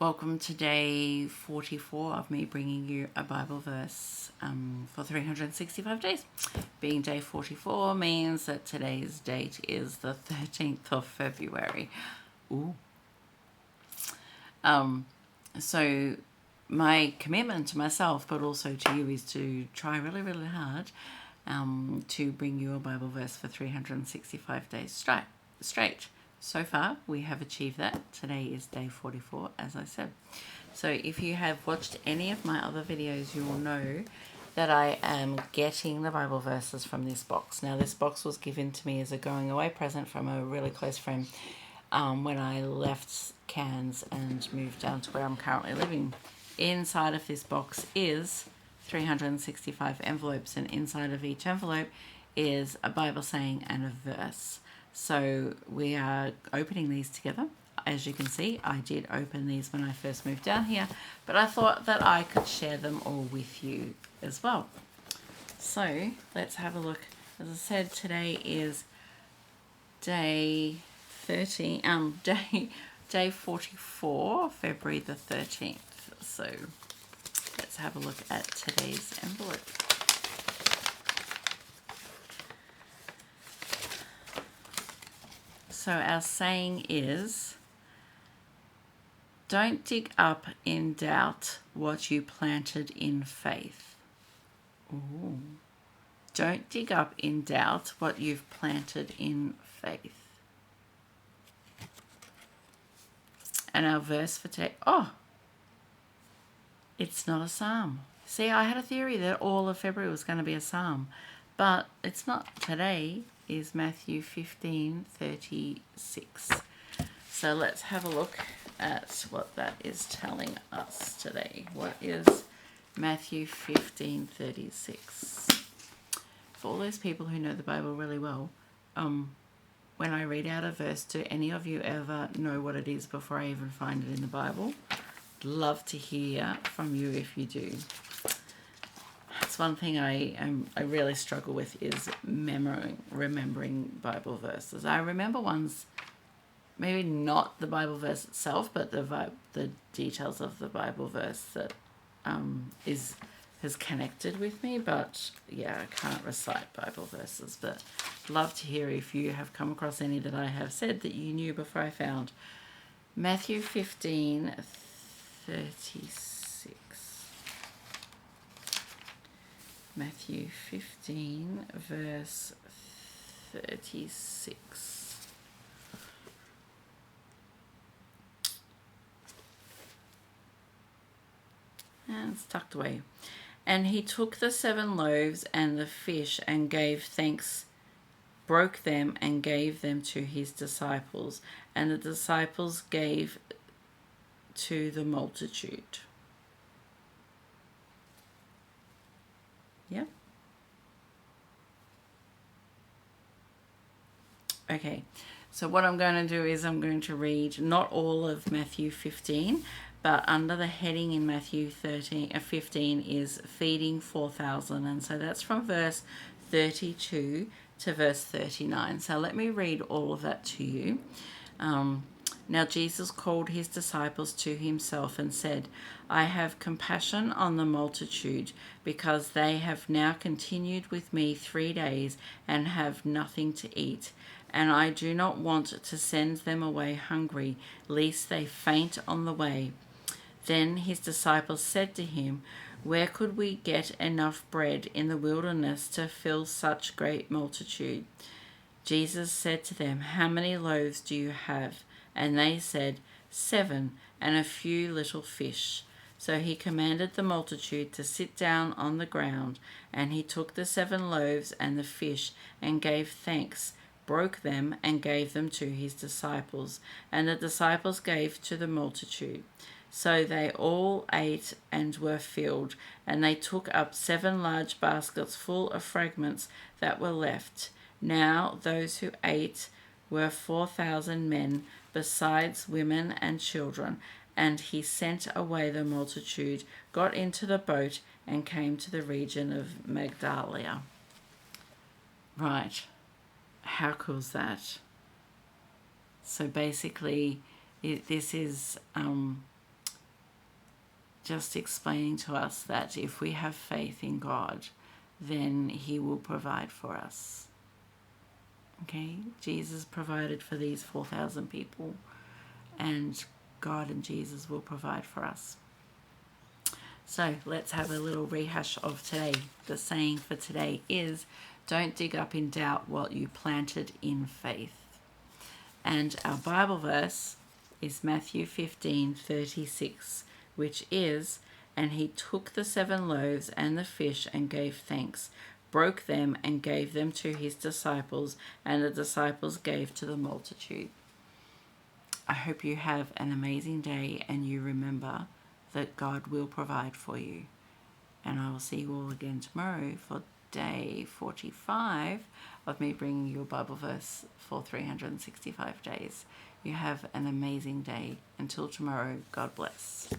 Welcome to day 44 of me bringing you a Bible verse for 365 days. Being day 44 means that today's date is the 13th of February. Ooh. So my commitment to myself, but also to you, is to try really, really hard to bring you a Bible verse for 365 days straight. So far, we have achieved that. Today is day 44, as I said. So if you have watched any of my other videos, you will know that I am getting the Bible verses from this box. Now, this box was given to me as a going away present from a really close friend when I left Cairns and moved down to where I'm currently living. Inside of this box is 365 envelopes, and inside of each envelope is a Bible saying and a verse. So we are opening these together. As you can see, I did open these when I first moved down here, but I thought that I could share them all with you as well. So let's have a look. As I said, today is day 44, February the 13th. So let's have a look at today's envelope. So our saying is, don't dig up in doubt what you planted in faith. Ooh. Don't dig up in doubt what you've planted in faith. And our verse for today, it's not a psalm. See, I had a theory that all of February was going to be a psalm, but it's not. Today is Matthew 15:36. So let's have a look at what that is telling us today. What is Matthew 15:36? For all those people who know the Bible really well, when I read out a verse, do any of you ever know what it is before I even find it in the Bible? I'd love to hear from you if you do. That's one thing I really struggle with, is remembering Bible verses. I remember ones, maybe not the Bible verse itself, but the details of the Bible verse that has connected with me. But yeah, I can't recite Bible verses. But love to hear if you have come across any that I have said that you knew before I found. Matthew 15:36. Matthew 15, verse 36. And it's tucked away. And he took the 7 loaves and the fish and gave thanks, broke them and gave them to his disciples, and the disciples gave to the multitude. Yeah. Okay, so what I'm going to do is I'm going to read not all of Matthew 15, but under the heading in Matthew 15 is feeding 4,000, and so that's from verse 32 to verse 39. So let me read all of that to you. Now Jesus called his disciples to himself and said, I have compassion on the multitude, because they have now continued with me 3 days and have nothing to eat. And I do not want to send them away hungry, lest they faint on the way. Then his disciples said to him, where could we get enough bread in the wilderness to fill such great multitude? Jesus said to them, how many loaves do you have? And they said, 7, and a few little fish. So he commanded the multitude to sit down on the ground, and he took the 7 loaves and the fish, and gave thanks, broke them, and gave them to his disciples, and the disciples gave to the multitude. So they all ate and were filled, and they took up 7 large baskets full of fragments that were left. Now those who ate were 4,000 men, besides women and children. And he sent away the multitude, got into the boat, and came to the region of Magdala. Right. How cool is that? So basically, this is just explaining to us that if we have faith in God, then he will provide for us. Okay, Jesus provided for these 4,000 people, and God and Jesus will provide for us. So let's have a little rehash of today. The saying for today is, don't dig up in doubt what you planted in faith. And our Bible verse is Matthew 15:36, which is, and he took the 7 loaves and the fish and gave thanks, broke them and gave them to his disciples, and the disciples gave to the multitude. I hope you have an amazing day and you remember that God will provide for you. And I will see you all again tomorrow for day 45 of me bringing you a Bible verse for 365 days. You have an amazing day. Until tomorrow, God bless.